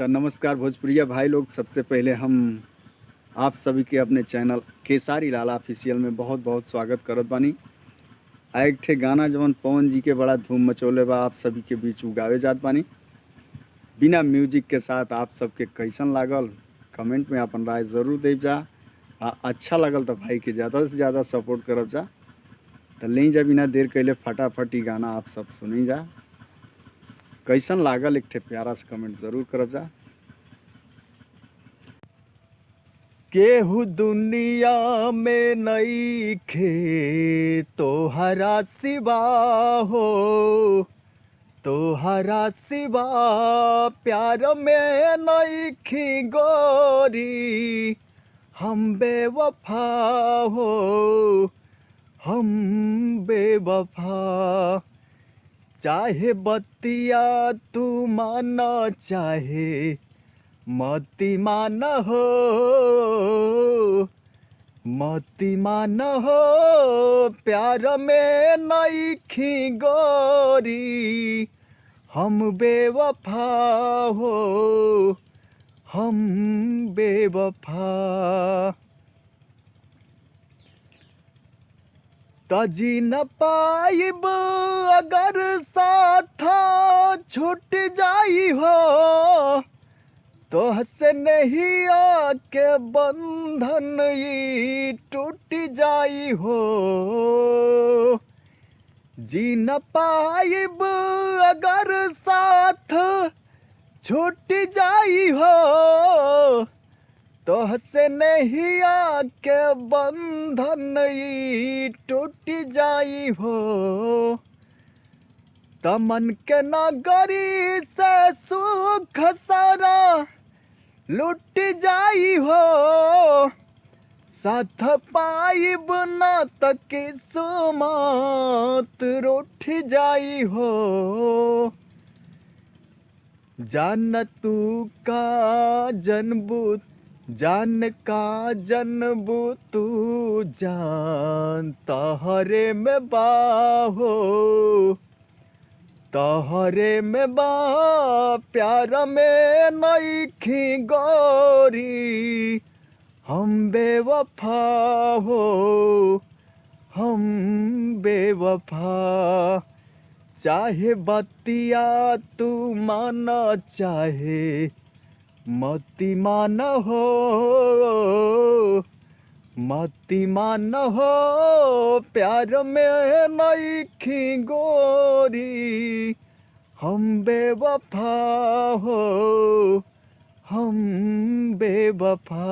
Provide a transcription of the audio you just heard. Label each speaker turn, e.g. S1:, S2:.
S1: तो नमस्कार भोजपुरिया भाई लोग। सबसे पहले हम आप सभी के अपने चैनल केसारी लाल ऑफिशियल में बहुत बहुत स्वागत करत बानी। आ एक ठे गाना जवन पवन जी के बड़ा धूम मचोले बा, आप सभी के बीच उगावे जात बानी बिना म्यूजिक के साथ। आप सबके कैसन लागल कमेंट में अपन राय ज़रूर दे जा। अच्छा लगल तो भाई के ज़्यादा से ज़्यादा सपोर्ट करब जा। तो ले जा बिना देर कैले फटाफट ही गाना आप सब सुनी जा। कैसन लागल एक ठे प्यारा सा कमेंट ज़रूर करब जा। केहू दुनिया में नइखे तोहरा सिवा हो, तोहरा सिवा प्यार में नइखी गोरी। हम बेवफा हो, हम बेवफा। चाहे बतिया तू माना चाहे मती मान हो, मती मान हो। प्यार में नइखी गोरी, हम बेवफा हो, हम बेवफा। तजी न पाइब अगर साथ छूट जाई हो, तो हसे नहीं आके बंधन ये टूट जाई हो। जी न पाइब अगर साथ छूट जाई हो, तो हसे नहीं आके बंधन ये टूट जाई हो। तमन के नगरी से सुख सारा लुट जाई हो, साथ पाइब ना तक किस्मत रूठ जाई हो। जान तू का जनबू, जान का जनबू तू जान तहरे में बाहो, तहरे में बा प्यार में नइखी गोरी। हम बेवफा हो, हम बेवफा। चाहे बतिया तू माना चाहे मती मान हो, मती मान हो। प्यार में नइखी गोरी, हम बेवफा हो, हम बेवफा।